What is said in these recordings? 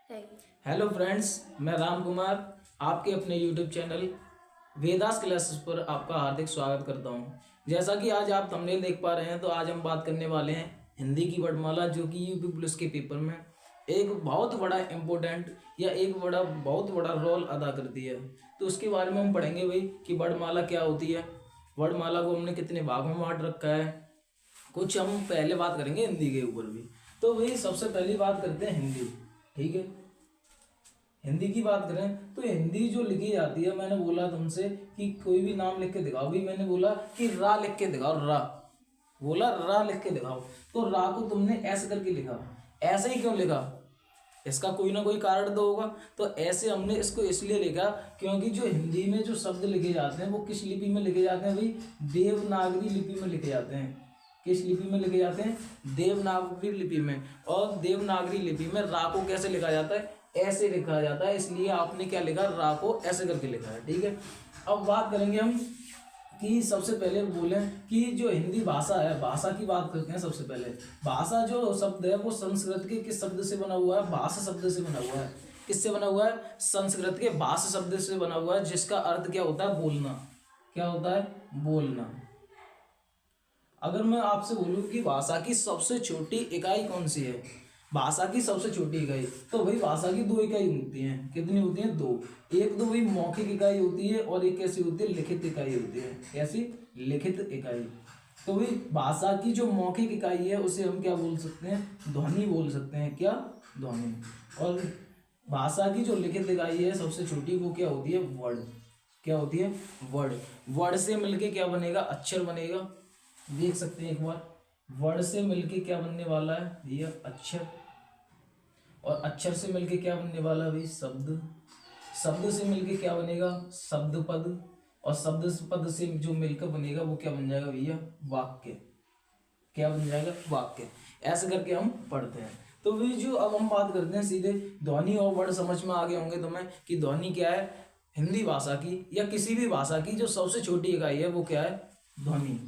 है। Hello friends, मैं राम कुमार आपके अपने यूट्यूब चैनल वेदास क्लासेस पर आपका हार्दिक स्वागत करता हूं। जैसा कि आज आप थंबनेल देख पा रहे हैं, तो आज हम बात करने वाले हैं हिंदी की वर्णमाला, जो कि यूपी पुलिस के पेपर में एक बहुत बड़ा इम्पोर्टेंट या बहुत बड़ा रोल अदा करती है। तो उसके बारे में हम पढ़ेंगे भाई कि वर्णमाला क्या होती है, वर्णमाला को हमने कितने भागों में बांट रखा है। कुछ हम पहले बात करेंगे हिंदी के ऊपर भी। तो भाई सबसे पहली बात करते हैं हिंदी, ठीक है। हिंदी की बात करें तो हिंदी जो लिखी जाती है, मैंने बोला तुमसे कि कोई भी नाम लिख के दिखाओ। भी मैंने बोला कि रा लिख के दिखाओ, रा बोला रा लिख के दिखाओ, तो रा को तुमने ऐसे करके लिखा। ऐसे ही क्यों लिखा? इसका कोई ना कोई कारण तो होगा। तो ऐसे हमने इसको इसलिए लिखा क्योंकि जो हिंदी में जो शब्द लिखे जाते हैं वो किस लिपि में लिखे जाते हैं भाई? देवनागरी लिपि में लिखे जाते हैं। किस लिपि में लिखे जाते हैं? देवनागरी लिपि में। और देवनागरी लिपि में रा को कैसे लिखा जाता है? ऐसे लिखा जाता है। इसलिए आपने क्या लिखा? रा को ऐसे करके लिखा है, ठीक है। अब बात करेंगे हम कि सबसे पहले बोलें कि जो हिंदी भाषा है, भाषा की बात करते हैं। सबसे पहले भाषा जो शब्द है वो संस्कृत के किस शब्द से बना हुआ है? भाषा शब्द से बना हुआ है। किससे बना हुआ है? संस्कृत के भाषा शब्द से बना हुआ है, जिसका अर्थ क्या होता है? बोलना। क्या होता है? बोलना। अगर मैं आपसे बोलूं कि भाषा की सबसे छोटी इकाई कौन सी है? भाषा की सबसे छोटी इकाई, तो भाई भाषा की दो इकाई होती हैं। कितनी होती हैं? दो। एक तो भाई मौखिक इकाई होती है और एक कैसी होती है? लिखित इकाई होती है। कैसी? लिखित इकाई। तो भाई भाषा की जो मौखिक इकाई है उसे हम क्या बोल सकते हैं? ध्वनि बोल सकते हैं। क्या? ध्वनि। और भाषा की जो लिखित इकाई है सबसे छोटी, वो क्या होती है? वर्ड। क्या होती है? वर्ड। वर्ड से मिलके क्या बनेगा? अक्षर बनेगा। देख सकते हैं एक बार, वर्ड से मिलके क्या बनने वाला है भैया? अक्षर। और अक्षर से मिलके क्या बनने वाला है भाई? शब्द। शब्द से मिलके क्या बनेगा? शब्द पद। और शब्द पद से जो मिलकर बनेगा वो क्या बन जाएगा भैया? वाक्य। क्या बन जाएगा? वाक्य। ऐसे करके हम पढ़ते हैं। तो भी जो अब हम बात करते हैं सीधे ध्वनि और वर्ड। समझ में आ गए होंगे तुम्हें कि ध्वनि क्या है? हिंदी भाषा की या किसी भी भाषा की जो सबसे छोटी इकाई है वो क्या है? ध्वनि।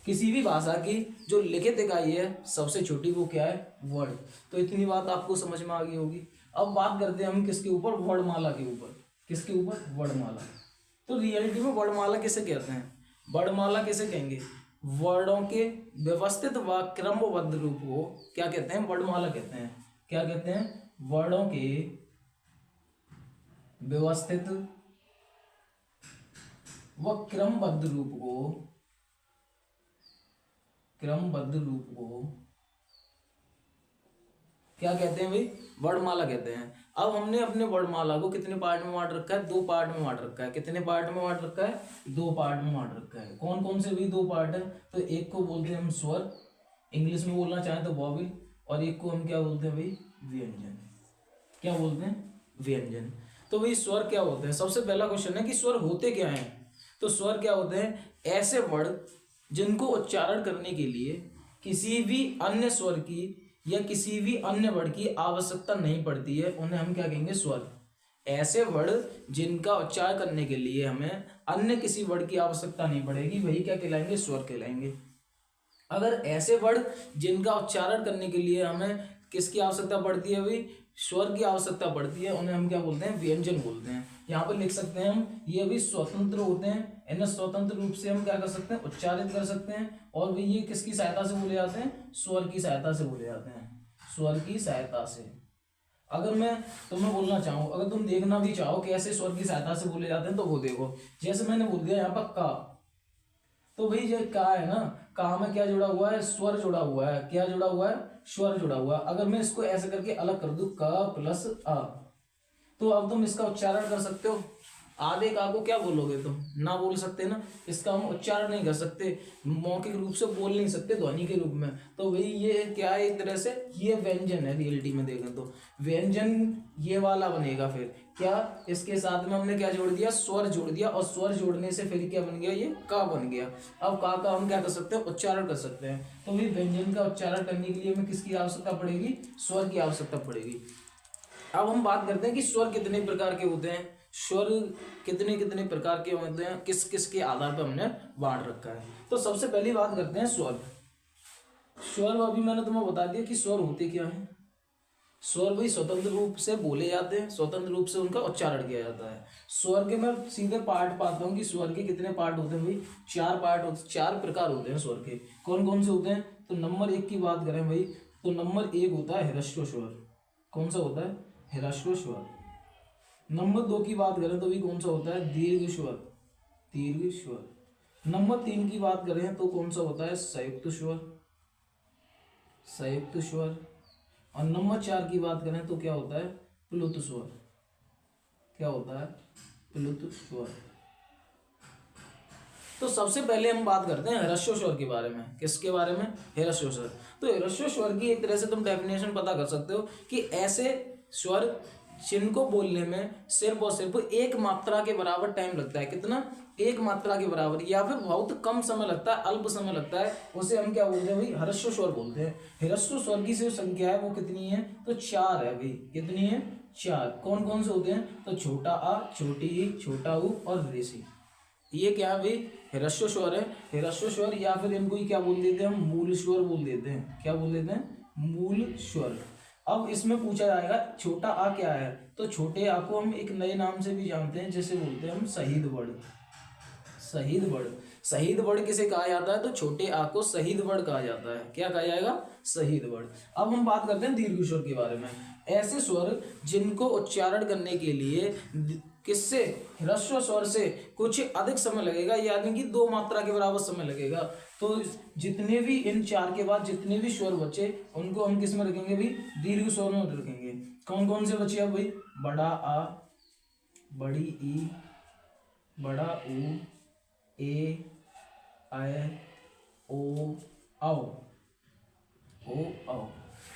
किसी भी भाषा की जो लिखित इकाई है सबसे छोटी, वो क्या है? वर्ड। तो इतनी बात आपको समझ में आ गई होगी। अब बात करते हैं हम किसके ऊपर? वर्णमाला के ऊपर। किसके ऊपर? वर्णमाला। तो रियलिटी में वर्णमाला किसे कहते हैं? वर्णमाला किसे कहेंगे? वर्णों के व्यवस्थित व क्रमबद्ध रूप को क्या कहते हैं? वर्णमाला कहते हैं। क्या कहते हैं? वर्णों के व्यवस्थित व क्रमबद्ध रूप को क्या कहते हैं भाई? वर्णमाला कहते हैं। अब हमने अपने वर्णमाला को कितने पार्ट में बांट रखा है? दो पार्ट में बांट रखा है। कितने पार्ट में बांट रखा है? दो पार्ट में बांट रखा है। कौन कौन से भी दो पार्ट है? तो एक को बोलते हैं हम स्वर, इंग्लिश में बोलना चाहें तो वॉवेल, और एक को हम क्या बोलते हैं भाई? व्यंजन। क्या बोलते हैं? व्यंजन। तो भाई स्वर क्या होते हैं? सबसे पहला क्वेश्चन है कि स्वर होते क्या हैं। तो स्वर क्या होते हैं? ऐसे वर्ड जिनको उच्चारण करने के लिए किसी भी अन्य स्वर की या किसी भी अन्य वर्ड की आवश्यकता नहीं पड़ती है, उन्हें हम क्या कहेंगे? स्वर। ऐसे वर्ड जिनका उच्चारण करने के लिए हमें अन्य किसी वर्ड की आवश्यकता नहीं पड़ेगी, वही क्या कहलाएंगे? स्वर कहलाएंगे। अगर ऐसे वर्ड जिनका उच्चारण करने के लिए हमें किसकी आवश्यकता पड़ती है भाई? स्वर की आवश्यकता पड़ती है, उन्हें हम क्या बोलते हैं? व्यंजन बोलते हैं। यहाँ पर लिख सकते हैं हम, ये भी स्वतंत्र होते हैं। इन्हें स्वतंत्र रूप से हम क्या कर सकते हैं? उच्चारित कर सकते हैं। और भी ये किसकी सहायता से बोले जाते हैं? स्वर की सहायता से बोले जाते हैं। स्वर की सहायता से। अगर मैं तुम्हें बोलना चाहूँ, अगर तुम देखना भी चाहो कैसे स्वर की सहायता से बोले जाते हैं, तो वो देखो। जैसे मैंने बोल दिया यहाँ पर का, तो भाई जो का है ना, का में क्या जुड़ा हुआ है? स्वर जुड़ा हुआ है। क्या जुड़ा हुआ है? स्वर जुड़ा हुआ है। अगर मैं इसको ऐसे करके अलग कर दूं, का प्लस आ, तो अब तुम इसका उच्चारण कर सकते हो। आधे का को क्या बोलोगे तुम? ना बोल सकते ना। इसका हम उच्चारण नहीं कर सकते, मौखिक रूप से बोल नहीं सकते ध्वनि के रूप में। तो भाई ये क्या है? एक तरह से ये व्यंजन है। रियलिटी में देखें तो व्यंजन ये वाला बनेगा। फिर क्या? इसके साथ में हमने क्या जोड़ दिया? स्वर जोड़ दिया। और स्वर जोड़ने से फिर क्या बन गया? ये का बन गया। अब का हम क्या कर सकते हैं? उच्चारण कर सकते हैं। तो भाई व्यंजन का उच्चारण करने के लिए हमें किसकी आवश्यकता पड़ेगी? स्वर की आवश्यकता पड़ेगी। अब हम बात करते हैं कि स्वर कितने प्रकार के होते हैं। स्वर कितने कितने प्रकार के होते हैं, किस किस के आधार पर हमने बांट रखा है। तो सबसे पहली बात करते हैं स्वर। स्वर अभी मैंने तुम्हें बता दिया कि स्वर होते क्या है। स्वर भी स्वतंत्र रूप से बोले जाते हैं, स्वतंत्र रूप से उनका उच्चारण किया जाता है। स्वर के मैं सीधे पार्ट पाता हूँ कि स्वर के कितने पार्ट होते हैं भाई, 4 पार्ट होते, 4 प्रकार होते हैं स्वर के। कौन कौन से होते हैं? तो नंबर 1 की बात करें भाई, तो नंबर 1 होता है ह्रस्व स्वर। कौन सा होता है? ह्रस्व स्वर। नंबर 2 की बात करें तो भी कौन सा होता है? दीर्घ स्वर, दीर्घ स्वर। नंबर 3 की बात करें तो कौन सा होता है? संयुक्त स्वर, संयुक्त स्वर। और नंबर 4 की बात करें तो क्या होता है? प्लुत स्वर। क्या होता है? प्लुत स्वर। तो सबसे पहले हम बात करते हैं ह्रस्व स्वर के बारे में। किसके बारे में? ह्रस्व स्वर। तो ह्रस्व स्वर की एक तरह से तुम डेफिनेशन पता कर सकते हो कि ऐसे स्वर जिनको बोलने में सिर्फ और सिर्फ एक मात्रा के बराबर टाइम लगता है। कितना? एक मात्रा के बराबर, या फिर बहुत कम समय लगता है, अल्प समय लगता है, उसे हम क्या बोलते हैं भाई? ह्रस्व स्वर बोलते हैं। ह्रस्व स्वर की जो संख्या है वो कितनी है? तो 4 है भाई। कितनी है? 4। कौन कौन से होते हैं? तो छोटा आ, छोटी ई, छोटा ऊ और रेसी। ये क्या है भाई? ह्रस्व स्वर है। ह्रस्व स्वर, या फिर इनको ही क्या बोल देते हैं हम? मूल स्वर बोल देते हैं। क्या बोल देते हैं? मूल स्वर। अब इसमें पूछा जाएगा छोटा आ क्या है? तो छोटे आ को हम एक नए नाम से भी जानते हैं, जैसे बोलते हैं हम शहीद बड़। शहीद बड़। शहीद बड़ किसे कहा जाता है? तो छोटे आ को शहीद बड़ कहा जाता है। क्या कहा जाएगा? शहीद बड़। अब हम बात करते हैं दीर्घ स्वर के बारे में। ऐसे स्वर जिनको उच्चारण करने के लिए किससे? ह्रस्व स्वर से कुछ अधिक समय लगेगा, यानी कि 2 मात्रा के बराबर समय लगेगा। तो जितने भी इन 4 के बाद जितने भी स्वर बचे उनको हम किस में रखेंगे भी? दीर्घ स्वर में रखेंगे। कौन कौन से बचे अब भाई? बड़ा आ, बड़ी ई, बड़ा ऊ, ए, ऐ, ओ, औ, ओ, औ।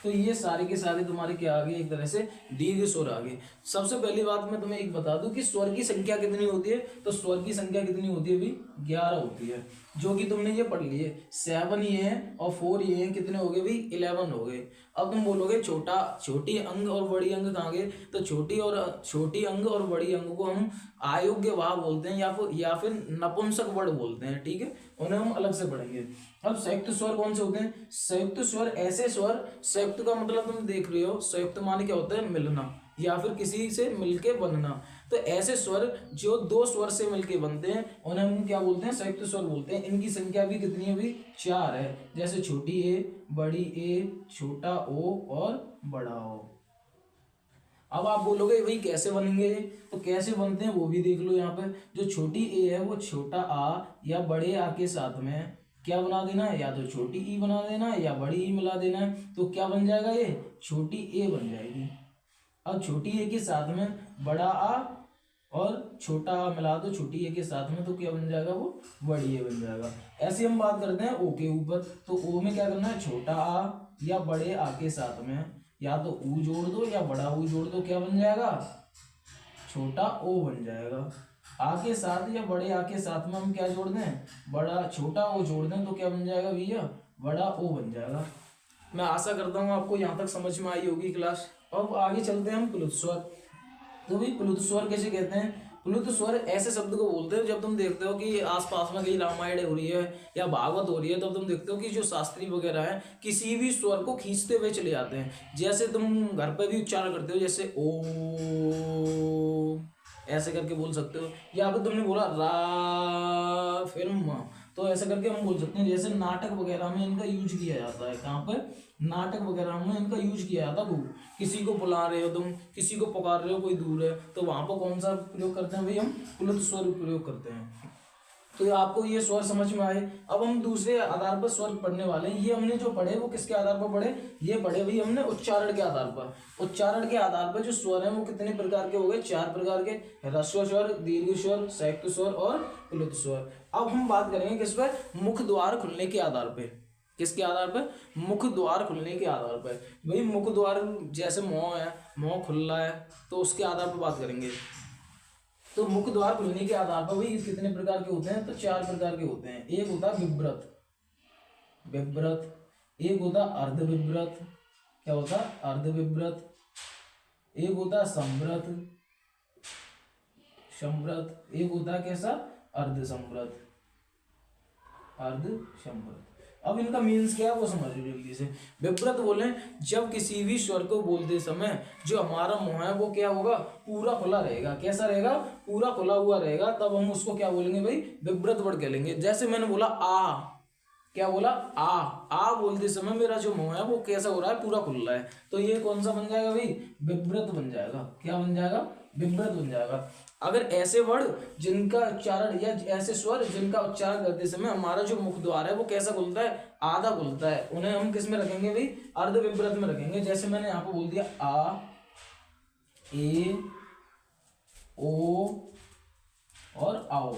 तो ये सारे के सारे तुम्हारे क्या आ गए? एक तरह से दीर्घ स्वर आ गए। सबसे पहली बात मैं तुम्हें एक बता दूं कि स्वर की संख्या कितनी होती है। तो स्वर की संख्या कितनी होती है भी? 11 होती है, जो कि तुमने ये पढ़ लिए। 7 ये हैं और 4 ये हैं, कितने हो गए भी? 11 हो गए। अब तुम बोलोगे छोटी अंग और बड़ी अंग कहाँ गए? तो छोटी अंग और बड़ी अंग को हम अयोग्य भाव बोलते हैं, या फिर नपुंसक वर्ड बोलते हैं। ठीक है, उन्हें हम अलग से पढ़ेंगे। अब संयुक्त स्वर कौन से होते हैं? संयुक्त स्वर ऐसे स्वर, संयुक्त का मतलब तुम देख रहे हो, संयुक्त माने क्या होता है? मिलना, या फिर किसी से मिलके बनना। तो ऐसे स्वर जो 2 स्वर से मिलके बनते हैं उन्हें हम क्या बोलते हैं? संयुक्त स्वर बोलते हैं। इनकी संख्या भी कितनी है भी? 4 है। जैसे छोटी ए, बड़ी ए, छोटा ओ और बड़ा ओ। अब आप बोलोगे भाई कैसे बनेंगे ये? तो कैसे बनते हैं वो भी देख लो। यहाँ पे जो छोटी ए है वो छोटा आ या बड़े आ के साथ में क्या बना देना है? या तो छोटी ई बना देना है या बड़ी ई मिला देना है। तो क्या बन जाएगा? ये छोटी ए बन जाएगी। अब छोटी ए के साथ में बड़ा आ और छोटा आ मिला दो छोटी ए के साथ में, तो क्या बन जाएगा? वो बड़ी ए बन जाएगा। ऐसे हम बात करते हैं ओ के ऊपर। तो ओ में क्या करना है? छोटा आ या बड़े आ के साथ में या तो ऊ जोड़ दो या बड़ा ऊ जोड़ दो। क्या बन जाएगा? छोटा ओ बन जाएगा। आ के साथ या बड़े आ के साथ में हम क्या जोड़ दें? बड़ा छोटा ओ जोड़ दें, तो क्या बन जाएगा भैया? बड़ा ओ बन जाएगा। मैं आशा करता हूँ आपको यहाँ तक समझ में आई होगी क्लास। अब आगे चलते हैं हम प्लुत स्वर। तो भाई प्लुत स्वर कैसे कहते हैं? प्लुत स्वर ऐसे शब्द को बोलते हैं जब तुम देखते हो कि आसपास में कहीं रामायण हो रही है या भागवत हो रही है, तब तुम देखते हो कि जो शास्त्री वगैरह हैं किसी भी स्वर को खींचते हुए चले जाते हैं। जैसे तुम घर पर भी उच्चारण करते हो, जैसे ओ ऐसे करके बोल सकते हो, या फिर तुमने बोला रा फिर म, तो ऐसे करके हम बोल सकते हैं। जैसे नाटक वगैरह में इनका यूज किया जाता है। कहाँ पर? नाटक वगैरह में इनका यूज किया जाता है। किसी को बुला रहे हो तुम, किसी को पुकार रहे हो, कोई दूर है, तो वहां पर कौन सा प्रयोग करते हैं भाई? हम प्लुत स्वर प्रयोग करते हैं। तो आपको ये स्वर समझ में आए। अब हम दूसरे आधार पर स्वर पढ़ने वाले हैं। ये हमने जो पढ़े वो किसके आधार पर पढ़े? ये पढ़े भाई हमने उच्चारण के आधार पर। उच्चारण के आधार पर जो स्वर है वो कितने प्रकार के हो गए? 4 प्रकार के। ह्रस्व स्वर, दीर्घ स्वर, संयुक्त स्वर और प्लुत स्वर। अब हम बात करेंगे किस पर? मुख द्वार खुलने के आधार पर। किसके आधार पर? मुख द्वार खुलने के आधार पर। भाई मुख द्वार जैसे मुंह है, मुंह खुल रहा है, तो उसके आधार पर बात करेंगे। तो मुख द्वार खुलने के आधार पर भाई कितने प्रकार के होते हैं? तो 4 प्रकार के होते हैं। एक होता है विव्रत, विव्रत। एक होता है अर्ध विव्रत। क्या होता है? अर्ध विव्रत। एक होता है संव्रत, संव्रत। एक होता है कैसा? अर्ध संव्रत, अर्ध संव्रत। अब इनका मीन्स क्या है वो समझो जल्दी से। विव्रत बोले जब किसी भी स्वर को बोलते समय जो हमारा मुंह है वो क्या होगा, पूरा खुला रहेगा। कैसा रहेगा, पूरा खुला हुआ रहेगा, तब हम उसको क्या बोलेंगे भाई, विव्रत वर्ड कहलेंगे। जैसे मैंने बोला आ, क्या बोला, आ बोलते समय मेरा जो मुंह है वो कैसा हो रहा है, पूरा खुल रहा है, तो ये कौन सा बन जाएगा भाई, विव्रत बन जाएगा। क्या बन जाएगा, विव्रत बन जाएगा। अगर ऐसे वर्ड जिनका उच्चारण या ऐसे स्वर जिनका उच्चारण करते समय हमारा जो मुख द्वार है वो कैसा खुलता है, आधा खुलता है, उन्हें हम किस में रखेंगे भाई, अर्ध विव्रत में रखेंगे। जैसे मैंने यहाँ पे बोल दिया आ, ए, ओ और आओ।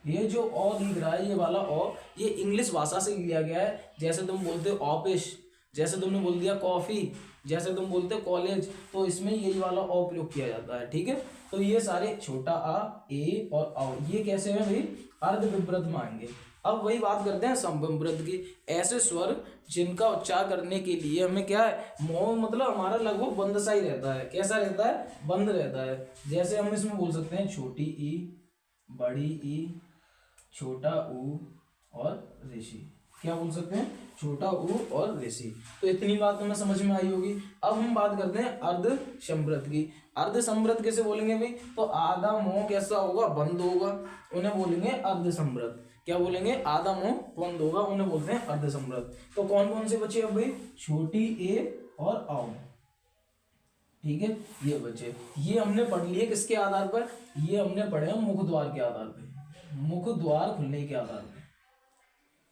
ये जो ओ दिख रहा है, ये वाला ओ, ये इंग्लिश भाषा से लिया गया है। जैसे तुम बोलते हो ऑफिस, जैसे तुमने बोल दिया कॉफी, जैसे तुम बोलते हो कॉलेज, तो इसमें यही वाला ओ प्रयोग किया जाता है। ठीक है, तो ये सारे छोटा आ, ए और आओ, ये कैसे हैं भाई, अर्ध विव्रत में आएंगे। अब वही बात करते हैं समविव्रत की। ऐसे स्वर जिनका उच्चार करने के लिए हमें क्या है, मुंह मतलब हमारा लगभग बंद सा ही रहता है। कैसा रहता है, बंद रहता है। जैसे हम इसमें बोल सकते हैं छोटी ई, बड़ी ई, छोटा ऊ और ऋषि। क्या बोल सकते हैं, छोटा ऊ और ऋषि। तो इतनी बात हमें समझ में आई होगी। अब हम बात करते हैं अर्ध संवृत की। अर्ध संवृत कैसे बोलेंगे भाई, तो आधा मुंह कैसा होगा, बंद होगा, उन्हें बोलेंगे अर्ध संवृत। क्या बोलेंगे, आधा मुंह बंद होगा, उन्हें बोलते हैं अर्ध संवृत। तो कौन कौन से बचे अब भाई, छोटी ए और आओ। ठीक है, ये बचे, ये हमने पढ़ लिए किसके आधार पर, ये हमने पढ़े हैं मुख द्वार के आधार पर, मुख द्वार खुलने के आधार पर,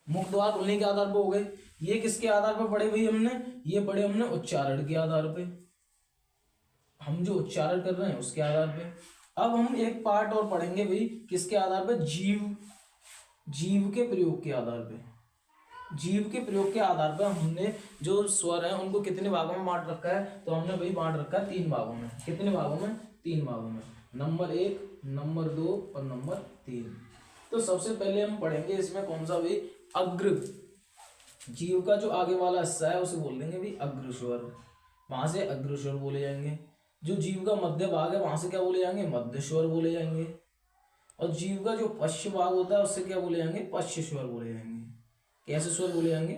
मुख द्वार खुलने के आधार पर हो गए। ये किसके आधार पर पढ़े भाई हमने, ये पढ़े हमने उच्चारण के आधार पे, हम जो उच्चारण कर रहे हैं उसके आधार पे। अब हम एक पार्ट और पढ़ेंगे भाई, किसके आधार पे, जीव, जीव के प्रयोग के आधार पे। जीव के प्रयोग के आधार पर हमने जो स्वर हैं उनको कितने भागों में बांट रखा है, तो हमने भाई बांट रखा है 3 भागों में। कितने भागों में, 3 भागों में, नंबर 1, नंबर 2 और नंबर 3। तो सबसे पहले हम पढ़ेंगे इसमें कौन सा भाई, अग्र। जीव का जो आगे वाला हिस्सा है उसे बोल देंगे भाई अग्र स्वर, वहां से अग्र स्वर बोले जाएंगे। जो जीव का मध्य भाग है वहां से क्या बोले जाएंगे, मध्य स्वर बोले जाएंगे। और जीव का जो पश्च भाग होता है उससे क्या बोले जाएंगे, पश्च स्वर बोले जाएंगे। कैसे स्वर बोले जाएंगे,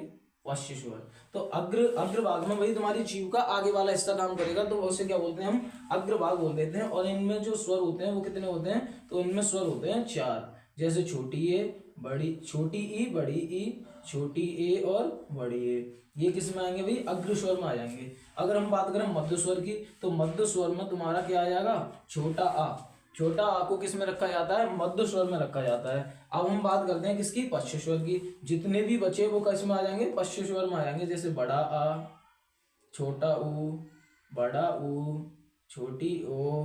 पश्च स्वर। तो अग्र भाग में भाई तुम्हारी जीव का आगे वाला हिस्सा काम करेगा, तो उसे क्या बोलते हैं हम, अग्र भाग बोल देते हैं। और इनमें जो स्वर होते हैं वो कितने होते हैं, तो इनमें स्वर होते हैं 4। जैसे छोटी ए, बड़ी, छोटी ई, बड़ी ई, छोटी ए और बड़ी ए, ये किस में आएंगे भाई, अग्र स्वर में आ जाएंगे। अगर हम बात करें मध्य स्वर की, तो मध्य स्वर में तुम्हारा क्या आ जाएगा, छोटा आ। छोटा आ को किस में रखा जाता है, मध्य स्वर में रखा जाता है। अब हम बात करते हैं किसकी, पश्च स्वर की। जितने भी बचे वो किस में आ जाएंगे, पश्च स्वर में आ जाएंगे। जैसे बड़ा आ, छोटा ऊ, बड़ा ऊ, छोटी ओ,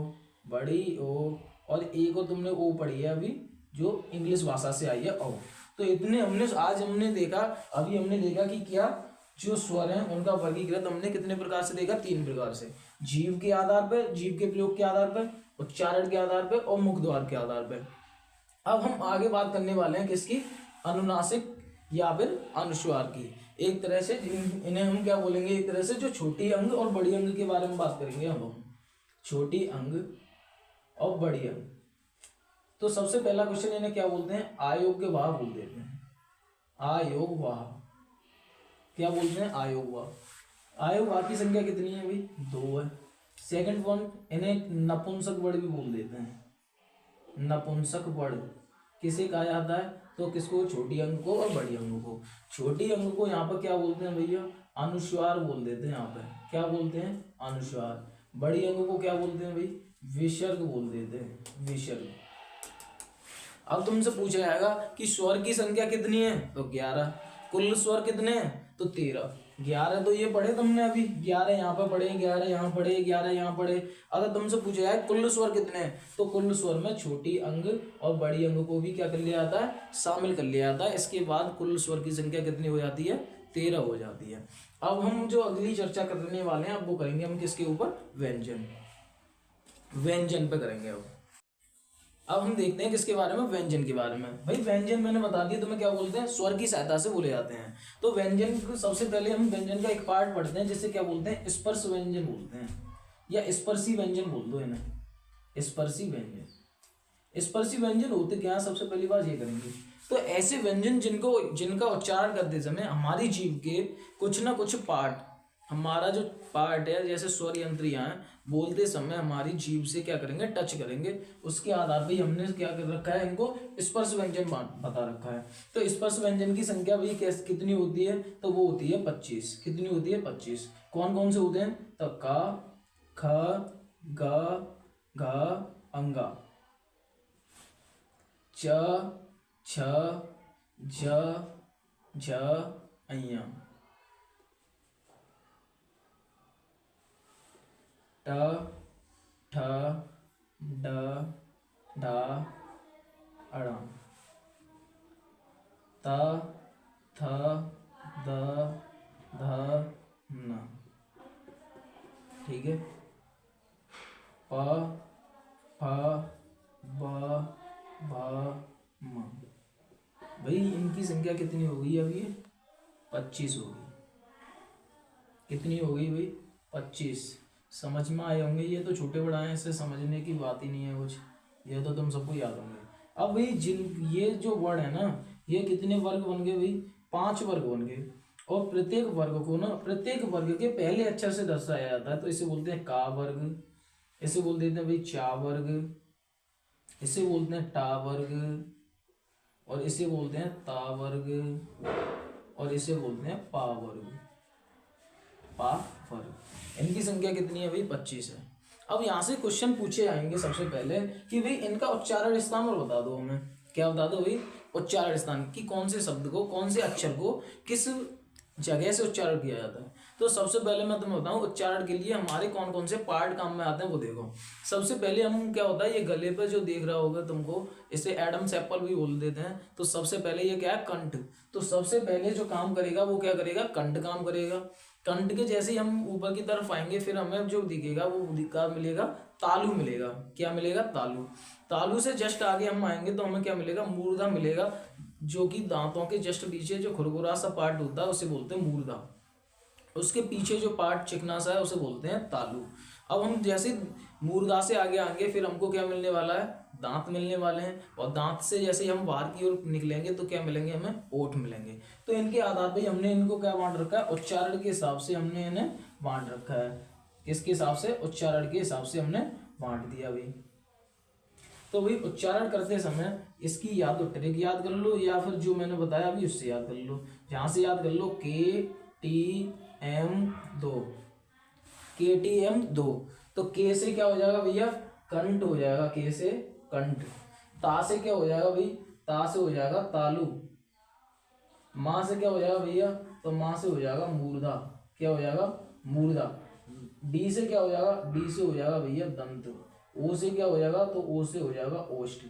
बड़ी ओ, और ए को तुमने ओ पढ़ी है अभी, जो इंग्लिश भाषा से आई है ओ। तो इतने हमने आज हमने देखा, अभी हमने देखा कि क्या जो स्वर हैं उनका वर्गीकृत हमने कितने प्रकार से देखा, 3 प्रकार से। जीव के आधार पर, जीव के प्रयोग के आधार पर, उच्चारण के आधार पर और मुख द्वार के आधार पर। अब हम आगे बात करने वाले हैं किसकी, अनुनासिक या फिर अनुस्वार की। एक तरह से इन्हें हम क्या बोलेंगे, एक तरह से जो छोटी अंग और बड़ी अंग के बारे में बात करेंगे हम, छोटी अंग और बड़ी अंग। तो सबसे पहला क्वेश्चन इन्हें क्या बोलते हैं, अयोग्य वाह बोल देते हैं। अयोग वाह, क्या बोलते हैं, अयोग वाह। अयोग वाह की संख्या कितनी है भाई, 2 है। सेकंड पॉइंट, इन्हें नपुंसक वर्ड भी बोल देते हैं। नपुंसक वर्ड किसे कहा जाता है, तो किसको, छोटी अंग को और बड़ी अंग को। छोटी अंग को यहाँ पर क्या बोलते हैं भैया, अनुस्वार बोल देते हैं। यहाँ पर क्या बोलते हैं, अनुस्वार। बड़ी अंग को क्या बोलते हैं भाई, विसर्ग बोल देते हैं, विसर्ग। अब तुमसे पूछा जाएगा कि स्वर की संख्या कितनी है, तो 11। कुल स्वर कितने हैं, तो 13। 11 तो ये पढ़े तुमने अभी, 11 यहाँ पे पढ़े, 11 यहाँ पढ़े, 11 यहाँ पढ़े। अगर तुमसे पूछा जाए कुल स्वर कितने हैं, तो कुल स्वर में छोटी अंग और बड़ी अंग को भी क्या कर लिया जाता है, शामिल कर लिया जाता है। इसके बाद कुल स्वर की संख्या कितनी हो जाती है, 13 हो जाती है। अब हम जो अगली चर्चा करने वाले हैं अब वो करेंगे हम किसके ऊपर, व्यंजन, व्यंजन पे करेंगे। अब हम देखते हैं किसके बारे में, व्यंजन के बारे में। भाई व्यंजन मैंने बता दिया तुम्हें क्या बोलते हैं, स्वर की सहायता से बोले जाते हैं। तो व्यंजन को सबसे पहले हम व्यंजन का एक पार्ट पढ़ते हैं जिसे क्या बोलते हैं, स्पर्श व्यंजन बोलते हैं, या स्पर्शी व्यंजन बोल दो इन्हें, स्पर्शी व्यंजन। स्पर्शी व्यंजन होते क्या है, सबसे पहली बात ये करेंगे। तो ऐसे व्यंजन जिनका उच्चारण करते समय हमारी जीभ के कुछ ना कुछ पार्ट, हमारा जो पार्ट है जैसे स्वर यंत्रियां हैं, बोलते समय हमारी जीभ से क्या करेंगे, टच करेंगे। उसके आधार पर हमने क्या कर रखा है, इनको स्पर्श व्यंजन बता रखा है। तो स्पर्श व्यंजन की संख्या भी कितनी होती है, तो वो होती है 25। कितनी होती है, 25। कौन कौन से होते हैं, तो का, ख, ग, घ, अंगा, च, छ, ज, झ, अइया, ट, ठ, ड, ढ, अड़, त, थ, द, ध, न। ठीक है, प, फ, ब, भ, म। भाई इनकी संख्या कितनी हो गई, अब ये 25 हो गई। कितनी हो गई भाई, 25। समझ में आए होंगे, ये तो छोटे बड़ा हैं, इससे समझने की बात ही नहीं है कुछ, ये तो तुम सबको याद होंगे। अब भाई ये जो वर्ड है ना, ये कितने वर्ग बन गए भाई, 5 वर्ग बन गए। और प्रत्येक वर्ग को ना, प्रत्येक वर्ग के पहले अक्षर से दर्शाया जाता है, तो इसे बोलते हैं का वर्ग, इसे बोल देते हैं भाई चा वर्ग, इसे बोलते हैं टा वर्ग, और इसे बोलते हैं ता वर्ग, और इसे बोलते हैं पा वर्ग। पा वर्ग, इनकी संख्या कितनी है भाई, 25 है। अब यहाँ से क्वेश्चन पूछे जाएंगे सबसे पहले कि भाई इनका उच्चारण स्थान और बता दो हमें। क्या बता दो भाई, उच्चारण स्थान कि कौन से शब्द को, कौन से अक्षर को किस जगह से उच्चारण किया जाता है। तो सबसे पहले मैं तुम्हें बताऊं, उच्चारण के लिए हमारे कौन कौन से पार्ट काम में आते हैं वो देखो। सबसे पहले हम क्या होता है, ये गले पे जो देख रहा होगा तुमको, इसे एडम्स एप्पल भी बोल देते हैं। तो सबसे पहले ये क्या है, कंठ। तो सबसे पहले जो काम करेगा वो क्या करेगा, कंठ काम करेगा। कंठ के जैसे ही हम ऊपर की तरफ आएंगे, फिर हमें जो दिखेगा वो क्या मिलेगा, तालु मिलेगा। क्या मिलेगा, तालु। तालु से जस्ट आगे हम आएंगे तो हमें क्या मिलेगा, मूर्धा मिलेगा, जो कि दांतों के जस्ट पीछे जो खुरखुरा सा पार्ट होता है उसे बोलते हैं मूर्धा। उसके पीछे जो पार्ट चिकना सा है उसे बोलते हैं तालु। अब हम जैसे मूर्धा से आगे आएंगे, फिर हमको क्या मिलने वाला है, दांत मिलने वाले हैं। और दांत से जैसे हम बाहर की ओर निकलेंगे तो क्या मिलेंगे, हमें ओठ मिलेंगे। तो इनके आधार पर हमने इनको क्या बांट रखा है, उच्चारण के हिसाब से हमने इन्हें बांट रखा है। किसके हिसाब से, उच्चारण के हिसाब से हमने बांट दिया भाई। तो भाई उच्चारण करते समय इसकी या तो ट्रिक याद कर लो, या फिर जो मैंने बताया अभी उससे याद कर लो। जहां से याद कर लो, KTM2, KTM2। तो के से क्या हो जाएगा भैया, कंठ हो जाएगा, के से कंठ। ता से क्या हो जाएगा भाई, ता से हो जाएगा तालु। माँ से क्या हो जाएगा भैया, तो माँ से हो जाएगा मूर्धा। क्या हो जाएगा, मूर्धा। डी से क्या हो जाएगा, डी से हो जाएगा भैया दंत। ओ से क्या हो जाएगा, तो ओ से हो जाएगा ओष्ठ।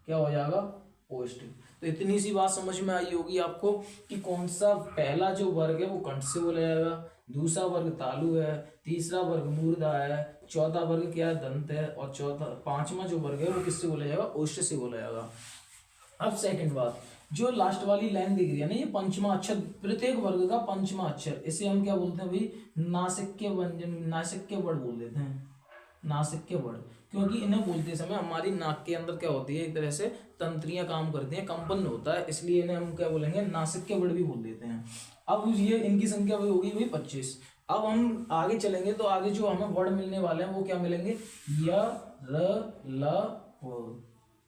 क्या हो जाएगा, ओष्ठ। तो इतनी सी बात समझ में आई होगी आपको कि कौन सा पहला जो वर्ग है वो कंठ से बोला जाएगा, दूसरा वर्ग तालु है, तीसरा वर्ग मूर्धा है, चौथा वर्ग क्या है, दंत है, और पांचवा जो वर्ग है वो किससे बोला जाएगा, ओष्ठ से बोला जाएगा। अब सेकंड बात, जो लास्ट वाली लाइन दिख रही है ना, ये पंचमा अक्षर, प्रत्येक वर्ग का पंचमा अक्षर, इसे हम क्या बोलते हैं भाई, नासिक्य व्यंजन, नासिक्य वर्ड बोल देते हैं। नासिक्य वर्ड, क्योंकि इन्हें बोलते समय हमारी नाक के अंदर क्या होती है, एक तरह से तंत्रियां काम करती हैं, कंपन होता है, इसलिए इन्हें हम क्या बोलेंगे, नासिक्य वर्ड भी बोल देते हैं। अब ये इनकी संख्या भी होगी भाई 25। अब हम आगे चलेंगे तो आगे जो हमें वर्ड मिलने वाले हैं वो क्या मिलेंगे, य, र, ल, व।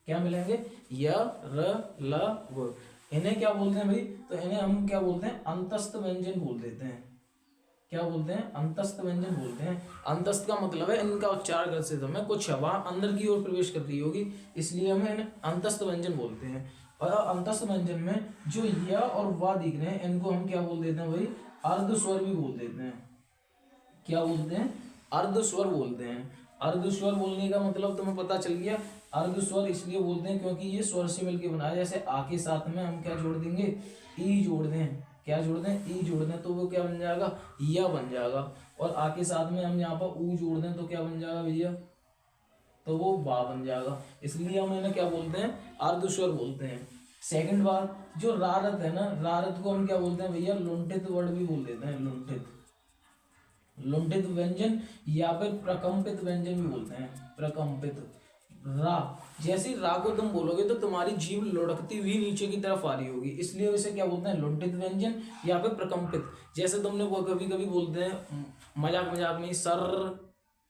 क्या मिलेंगे, य, र, ल, व। इन्हें क्या बोलते हैं भाई, तो इन्हें हम क्या बोलते हैं, अंतस्थ व्यंजन बोल देते हैं। क्या बोलते हैं, अंतस्थ व्यंजन बोलते हैं। अंतस्थ का मतलब है इनका उच्चारण करते समय कुछ हवा अंदर की ओर प्रवेश कर रही होगी, इसलिए हम इन्हें अंतस्थ व्यंजन बोलते हैं। और अंतस्थ व्यंजन में जो य और व दिख रहे हैं, इनको हम क्या बोल देते हैं भाई, अर्ध स्वर भी बोल देते हैं। क्या बोलते हैं, अर्ध स्वर बोलते हैं। अर्ध स्वर बोलने का मतलब तुम्हें पता चल गया। अर्ध स्वर इसलिए बोलते हैं क्योंकि ये स्वर से मिलकर बनाया, जैसे आ के साथ में हम क्या जोड़ देंगे, ई जोड़ दें। क्या जोड़ दें, ई जोड़ दें, तो वो क्या बन जाएगा, या बन जाएगा। और आ के साथ में हम यहाँ पर ऊ जोड़ दें तो क्या बन जाएगा भैया, तो वो बा बन जाएगा। इसलिए हम इन्हें क्या बोलते हैं, अर्ध स्वर बोलते हैं। सेकंड बार, जो रारत है ना, रारत को हम क्या बोलते हैं भैया, लुंठित वर्ड भी बोल देते हैं। लुंठित, लुंठित व्यंजन या फिर प्रकंपित व्यंजन भी बोलते हैं। प्रकंपित, रा। जैसे रा को तुम बोलोगे तो तुम्हारी जीभ लुढ़कती हुई नीचे की तरफ आ रही होगी, इसलिए इसे क्या बोलते हैं, लुंठित व्यंजन या फिर प्रकंपित। जैसे तुमने वो कभी कभी बोलते हैं मजाक मजाक में सर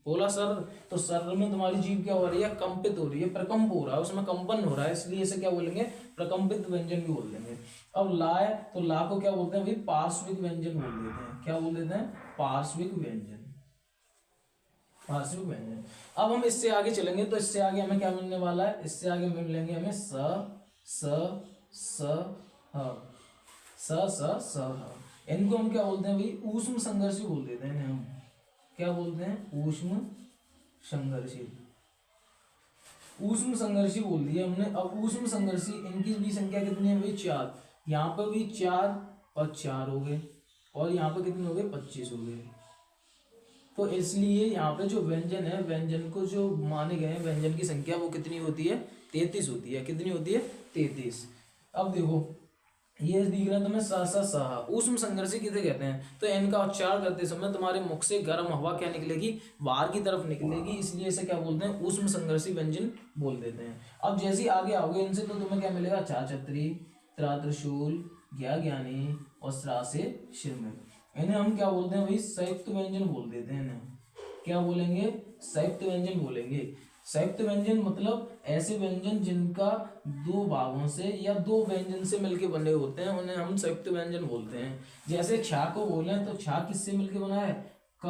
बोला सर, तो सर में तुम्हारी जीभ क्या हो रही है, कंपित हो रही है, प्रकंप हो रहा है, उसमें कंपन हो रहा है, इसलिए इसे क्या बोलेंगे, प्रकंपित व्यंजन भी बोल देंगे। अब ला है तो ला को क्या बोलते हैं भाई, पार्श्विक व्यंजन बोल देते हैं। क्या बोल देते हैं, पार्श्विक व्यंजन, पार्श्विक व्यंजन। अब हम इससे आगे चलेंगे तो इससे आगे हमें क्या मिलने वाला है, इससे आगे मिलेंगे हमें स स ह, स ह। इनको हम क्या बोलते हैं भाई, ऊष्म संघर्षी बोल देते हैं हम। क्या बोलते हैं, ऊष्म संघर्षी, ऊष्म संघर्षी बोल दिया हमने। अब ऊष्म संघर्षी इनकी भी संख्या कितनी है भाई, 4। यहाँ पर भी 4 और 4 हो गए, और यहाँ पर कितने हो गए, 25 हो गए। तो इसलिए यहाँ पे जो व्यंजन है, व्यंजन को जो माने गए हैं व्यंजन की संख्या वो कितनी होती है, 33 होती है। कितनी होती है, 33। अब देखो ये दिख रहा है तुम्हें सा। ऊष्म संघर्षी किसे कहते हैं, तो इनका उच्चारण करते समय तुम्हारे मुख से गर्म हवा क्या निकलेगी, बाहर की तरफ निकलेगी, इसलिए इसे क्या बोलते हैं, ऊष्म संघर्षी व्यंजन बोल देते हैं। अब जैसे ही आगे आओगे इनसे तो तुम्हें क्या मिलेगा, चा छतरी, त्रा त्रिशूल, ज्ञा ज्ञानी और स्रा से श्रीमत। इन्हें हम क्या बोलते हैं भाई, संयुक्त व्यंजन बोल देते हैं। इन्हें क्या बोलेंगे, संयुक्त व्यंजन बोलेंगे। संयुक्त व्यंजन मतलब ऐसे व्यंजन जिनका दो भागों से या दो व्यंजन से मिलके बने होते हैं, उन्हें हम संयुक्त व्यंजन बोलते हैं। जैसे छा को बोले तो छा किससे मिलके बना है, क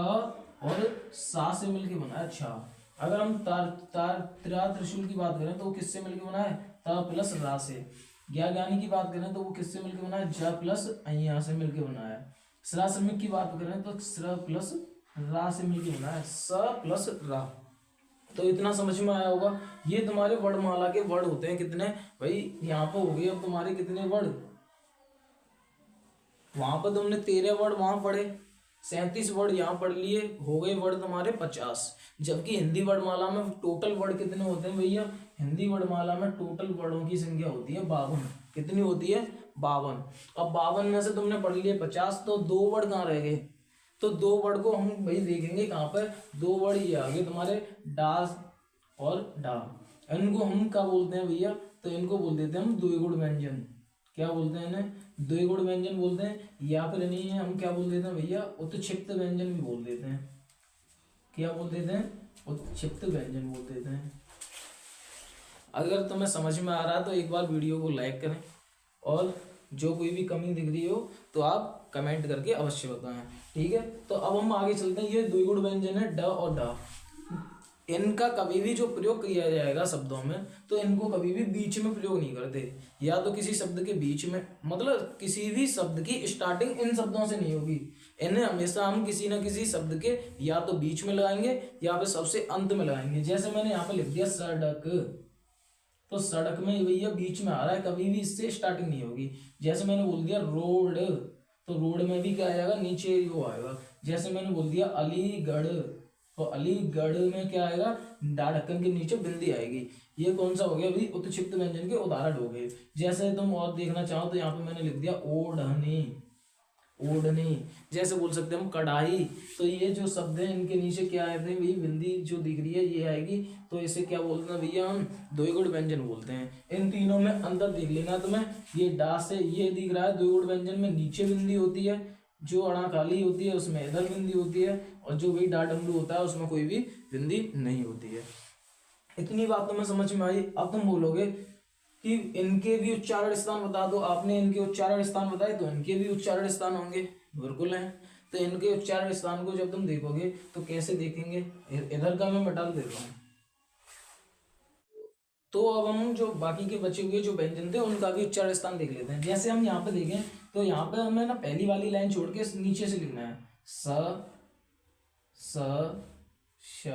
और सा से मिलके बना है छा। अगर हम त्रा त्रिशूल की बात करें तो वो किससे मिलके बना है, त प्लस रा से। ज्ञा ज्ञानी की बात करें तो वो किससे मिलके बना है, ज प्लस अ से मिलके बना है। स्रा श्रमिक की बात करें तो स्र प्लस रा से मिलके बना है, स प्लस रा। तो इतना समझ में आया होगा। ये तुम्हारे वर्णमाला के वर्ड होते हैं कितने भाई, यहाँ पर हो गए अब तुम्हारे कितने वर्ड, वहां पर तुमने 13 वर्ड वहां पढ़े, 37 वर्ड यहाँ पढ़ लिए, हो गए वर्ड तुम्हारे 50। जबकि हिंदी वर्णमाला में टोटल वर्ड कितने होते हैं भैया, हिंदी वर्णमाला में टोटल वर्डों की संख्या होती है 52। कितनी होती है, 52। अब 52 में से तुमने पढ़ लिए 50, तो 2 वर्ड कहाँ रह गए, तो 2 वर्ड को हम भाई देखेंगे कहाँ पर, 2 वर्ड ये आगे तुम्हारे डास और डा। इनको हम क्या बोलते हैं भैया, तो इनको बोल देते हैं हम द्विगुण व्यंजन। क्या बोलते हैं इन्हें, द्विगुण व्यंजन बोलते हैं, या फिर इन्हें हम क्या बोल देते हैं भैया, उत्क्षिप्त व्यंजन भी बोल देते हैं। क्या बोल देते हैं, उत्क्षिप्त व्यंजन बोल देते हैं। अगर तुम्हें समझ में आ रहा है तो एक बार वीडियो को लाइक करें, और जो कोई भी कमी दिख रही हो तो आप कमेंट करके अवश्य बताएं, ठीक है। तो अब हम आगे चलते हैं। ये द्विगुण व्यंजन है ड और ड। इनका कभी भी जो प्रयोग किया जाएगा शब्दों में, तो इनको कभी भी बीच में प्रयोग नहीं करते, या तो किसी शब्द के बीच में, मतलब किसी भी शब्द की स्टार्टिंग इन शब्दों से नहीं होगी। इन्हें हमेशा हम किसी ना किसी शब्द के या तो बीच में लगाएंगे या फिर सबसे अंत में लगाएंगे। जैसे मैंने यहाँ पे लिख दिया सड़क, तो सड़क में भैया बीच में आ रहा है, कभी भी इससे स्टार्टिंग नहीं होगी। जैसे मैंने बोल दिया रोड, तो रोड में भी क्या आएगा, नीचे वो आएगा। जैसे मैंने बोल दिया अलीगढ़, तो अलीगढ़ में क्या आएगा, डा ढक्कन के नीचे बिंदी आएगी। ये कौन सा हो गया भाई, उत्क्षिप्त व्यंजन के उदाहरण हो गए। जैसे तुम और देखना चाहो तो यहाँ पे मैंने लिख दिया ओढ़नी, ओढ़नी। जैसे बोल सकते हैं हम कढ़ाई, तो ये जो शब्द है इनके नीचे क्या आए थे भाई, बिंदी जो दिख रही है ये आएगी, तो इसे क्या बोलते हैं भैया, हम द्विगुण व्यंजन बोलते हैं। इन तीनों में अंतर देख लेना तुम्हें, ये डा से ये दिख रहा है, द्विगुण व्यंजन में नीचे बिंदी होती है, जो अड़ा खाली होती है उसमें इधर बिंदी होती है, और जो भाई डा डमरू होता है उसमें कोई भी बिंदी नहीं होती है। इतनी बात तुम्हें समझ में आई। अब तुम बोलोगे कि इनके भी उच्चारण स्थान बता दो, आपने इनके उच्चारण स्थान बताए तो इनके भी उच्चारण स्थान होंगे, बिल्कुल हैं। तो इनके उच्चारण स्थान को जब तुम देखोगे तो कैसे देखेंगे, इधर का मैं बता देता हूँ। तो अब हम जो बाकी के बचे हुए जो व्यंजन थे उनका भी उच्चारण स्थान देख लेते हैं। जैसे हम यहाँ पे देखें तो यहाँ पे हमें ना पहली वाली लाइन छोड़ के नीचे से लिखना है स श।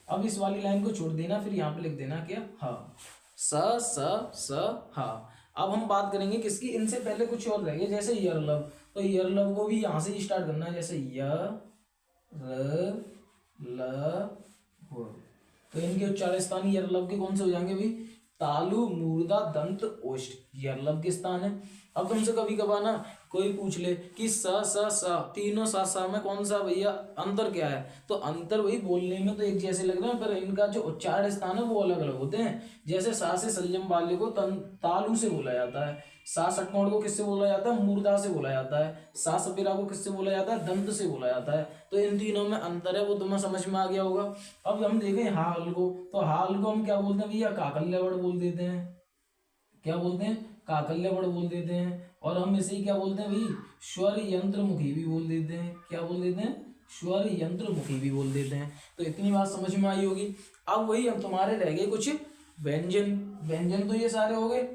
अब इस वाली लाइन को छोड़ देना, फिर यहाँ पे लिख देना क्या, हा, स हा। अब हम बात करेंगे किसकी, इनसे पहले कुछ और रहेंगे, जैसे यरलव, तो यरलव को भी यहाँ से ही स्टार्ट करना है, जैसे य र ल व। तो इनके उच्चारण स्थान यरलव के कौन से हो जाएंगे भाई, तालु मूर्धा दंत ओष्ठ, यरलव के स्थान है। अब तुमसे कभी कभार ना कोई पूछ ले कि स तीनों सा में कौन सा भैया अंतर क्या है, तो अंतर वही बोलने में तो एक जैसे लग रहे हैं, पर इनका जो उच्चारण स्थान है वो अलग अलग होते हैं। जैसे सा से सलजम वाले को तालु से बोला जाता है, सा षटकोण को किससे बोला जाता है, मूर्धा से बोला जाता है, सा सपेरा को किससे बोला जाता है, दंत से बोला जाता है। तो इन तीनों में अंतर है, वो तुम्हें समझ में आ गया होगा। अब हम देखें हाल को, तो हाल को हम क्या बोलते हैं भैया, काकल्यवड़ बोल देते हैं। क्या बोलते हैं, काकल्यवड़ बोल देते हैं। और हम इसे क्या बोलते हैं भाई, स्वर यंत्रमुखी भी बोल देते हैं। क्या बोल देते हैं, स्वर यंत्रमुखी भी बोल देते हैं। तो इतनी बात समझ में आई होगी। अब वही हम तुम्हारे रह गए कुछ व्यंजन। व्यंजन तो ये सारे हो गए,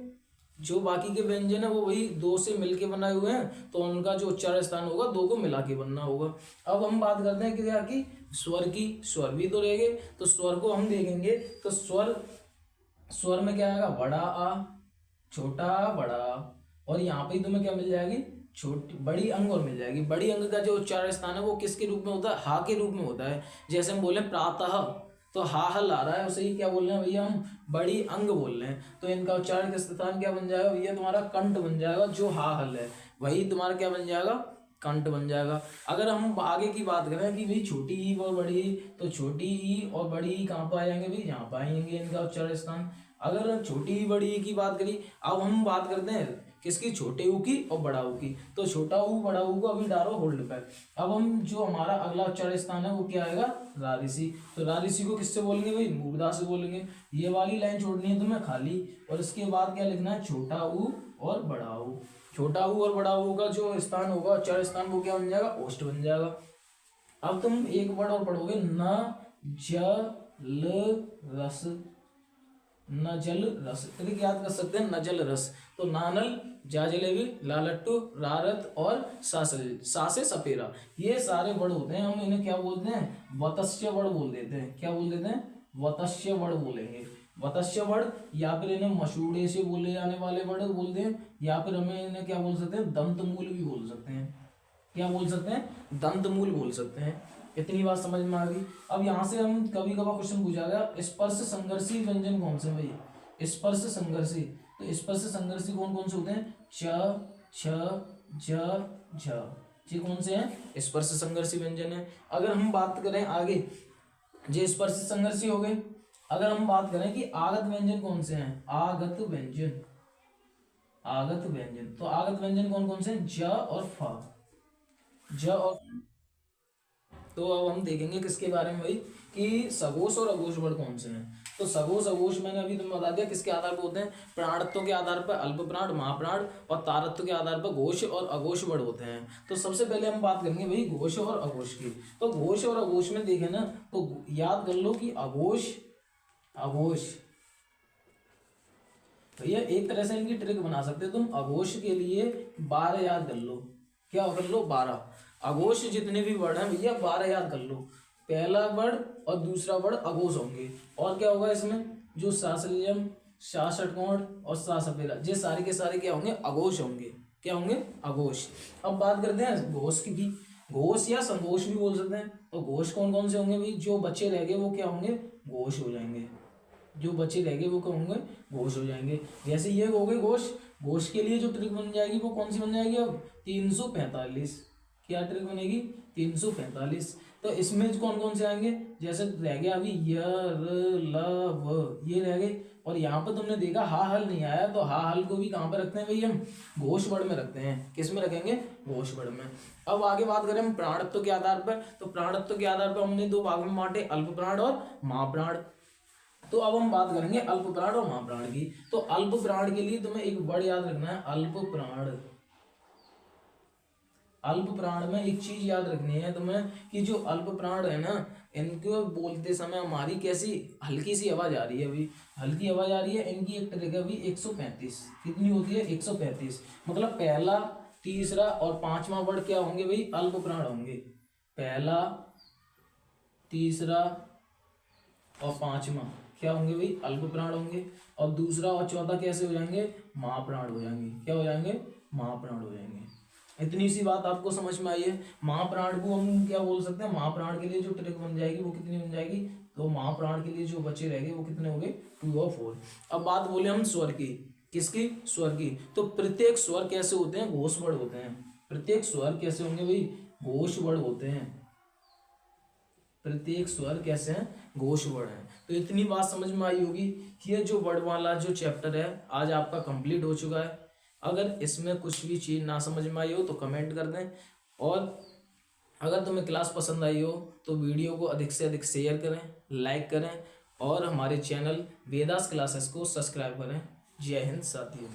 जो बाकी के व्यंजन है वो वही दो से मिलके बनाए हुए हैं, तो उनका जो उच्चारण स्थान होगा दो को मिला के बनना होगा। अब हम बात करते हैं क्या की, स्वर की। स्वर भी तो रह गए, तो स्वर को हम देखेंगे तो स्वर में क्या आएगा, बड़ा आ, छोटा आ, बड़ा आ। और यहाँ पे तुम्हें क्या मिल जाएगी, छोटी बड़ी अंग और मिल जाएगी। बड़ी अंग का जो उच्चारण स्थान है वो किसके रूप में होता है, हा के रूप में होता है। जैसे हम बोले प्रातः, तो हा हल आ रहा है, उसे ही क्या बोल रहे हैं भैया, हम बड़ी अंग बोल रहे हैं। तो इनका उच्चारण का स्थान क्या बन जाएगा भैया, तुम्हारा कंठ बन जाएगा। जो हा हल है वही तुम्हारा क्या बन जाएगा, कंठ बन जाएगा। अगर हम आगे की बात करें कि भाई छोटी ई और बड़ी ई, तो छोटी ई और बड़ी ई कहाँ पर आएंगे भाई, यहाँ पर आएंगे इनका उच्चारण स्थान। अगर छोटी ई बड़ी ई की बात करी, अब हम बात करते हैं किसकी, छोटे ऊ की और बड़ा ऊ की। तो छोटा ऊ बड़ा ऊ को अभी डालो होल्ड पे। अब हम जो हमारा अगला उच्चारण स्थान है वो क्या आएगा, रारिसी। तो रारिसी को किससे बोलेंगे भाई, मूर्धा से बोलेंगे। ये वाली लाइन छोड़नी है तुम्हें खाली, और इसके बाद क्या लिखना है, छोटा ऊ और बड़ा ऊ। छोटा ऊ और बड़ा ऊ का जो स्थान होगा, उच्चारण स्थान, वो क्या बन जाएगा, ओष्ठ बन जाएगा। अब तुम एक वर्ड और पढ़ोगे, न जल रस। नजल रस, ट्रिक याद कर सकते हैं, नजल रस। तो नानल, जा जलेबी, लालट्टू, रारत और सा से सपेरा, ये सारे वर्ड होते हैं। हम इन्हें क्या बोलते हैं, वतस्य वर्ड बोल देते हैं। क्या बोल देते हैं, वतस्य वर्ड बोलेंगे। वतस्य वर्ड, या फिर इन्हें मसूड़े से बोले जाने वाले वर्ड बोलते हैं, या फिर हमें इन्हें क्या बोल सकते हैं, दंतमूल भी बोल सकते हैं। क्या बोल सकते हैं, दंतमूल बोल सकते हैं। इतनी बात समझ में आ गई। अब यहाँ से हम कभी कभार क्वेश्चन पूछा गया, स्पर्श संघर्षी व्यंजन कौन से भाई, स्पर्श संघर्षी। तो स्पर्श संघर्षी कौन कौन से होते हैं, च, छ, झ, झ, ये कौन से हैं, स्पर्श संघर्षी व्यंजन है। अगर हम बात करें आगे, ये स्पर्श संघर्षी हो गए। अगर हम बात करें कि आगत व्यंजन कौन से हैं, आगत व्यंजन, आगत व्यंजन, तो आगत व्यंजन कौन कौन से हैं, ज और फ, ज और। तो अब हम देखेंगे किसके बारे में भाई, कि सघोष और अघोष वर्ड कौन से हैं। तो सघोष अघोष मैंने अभी तुम्हें बता दिया किसके आधार पर होते हैं, प्राणत्व के आधार पर अल्प प्राण, महाप्राण, और तारत्व के आधार पर घोष और अघोष वर्ड होते हैं। तो सबसे पहले हम बात करेंगे भाई घोष और अघोष की। तो घोष और अघोष में देखें ना, तो याद कर लो कि अघोष, अघोष भैया एक तरह से इनकी ट्रिक बना सकते हो तुम। अघोष के लिए 12 याद कर लो। क्या कर लो, 12। अघोष जितने भी वर्ड हैं भैया 12 याद कर लो। पहला वर्ड और दूसरा वर्ड अघोष होंगे। और क्या होगा इसमें, जो सासल्यम, सा षटकोण और सा सपेरा, ये सारे के सारे क्या होंगे, अघोष होंगे। क्या होंगे, अघोष। अब बात करते हैं घोष की। घोष या संघोष भी बोल सकते हैं। तो घोष कौन कौन से होंगे भाई, जो बच्चे रह गए वो क्या होंगे, घोष हो जाएंगे। जो बच्चे रह गए वो क्या होंगे, घोष हो जाएंगे। जैसे ये हो गए घोष। घोष के लिए जो ट्रिक बन जाएगी वो कौन सी बन जाएगी, अब 345। क्या ट्रिक बनेगी, 345। तो इसमें कौन कौन से आएंगे, जैसे रह गया अभी य, र, ल, व, ये रह गए। और यहाँ पर तुमने देखा हा हल नहीं आया, तो हा हल को भी कहाँ पर रखते हैं भाई, हम घोष वर्ड में रखते हैं। किस में रखेंगे, घोष वर्ड में। अब आगे बात करें हम प्राणत्व के आधार पर। तो प्राणत्व के आधार पर हमने दो भाग में बांटे, अल्प प्राण और महाप्राण। तो अब हम बात करेंगे अल्प प्राण और महाप्राण की। तो अल्प प्राण के लिए तुम्हें एक वर्ड याद रखना है, अल्प प्राण। अल्प प्राण में एक चीज याद रखनी है तुम्हें, कि जो अल्प प्राण है ना, इनको बोलते समय हमारी कैसी हल्की सी आवाज आ रही है, अभी हल्की आवाज आ रही है। इनकी एक ट्रिक है अभी 135। कितनी होती है, 135। मतलब पहला, तीसरा और पांचवा वर्ड क्या होंगे भाई, अल्प प्राण होंगे। पहला, तीसरा और पांचवा क्या होंगे भाई, अल्प प्राण होंगे। और दूसरा और चौथा कैसे हो जाएंगे, महाप्राण हो जाएंगे। क्या हो जाएंगे, महाप्राण हो जाएंगे। इतनी सी बात आपको समझ में आई है। महाप्राण को हम क्या बोल सकते हैं, महाप्राण के लिए जो ट्रिक बन जाएगी वो कितनी बन जाएगी, तो महाप्राण के लिए जो बचे रहेंगे वो कितने हो गए, 2 और 4। अब बात बोले हम स्वर की। किसकी? स्वर की। तो प्रत्येक स्वर कैसे होते हैं? घोष वर्ण होते हैं। प्रत्येक स्वर कैसे होंगे भाई? घोष वर्ण होते हैं। प्रत्येक स्वर कैसे हैं? घोष वर्ण है। तो इतनी बात समझ में आई होगी कि ये जो वर्णमाला जो चैप्टर है आज आपका कंप्लीट हो चुका है। अगर इसमें कुछ भी चीज़ ना समझ में आई हो तो कमेंट कर दें, और अगर तुम्हें क्लास पसंद आई हो तो वीडियो को अधिक से अधिक शेयर करें, लाइक करें, और हमारे चैनल वेदास क्लासेस को सब्सक्राइब करें। जय हिंद साथियों।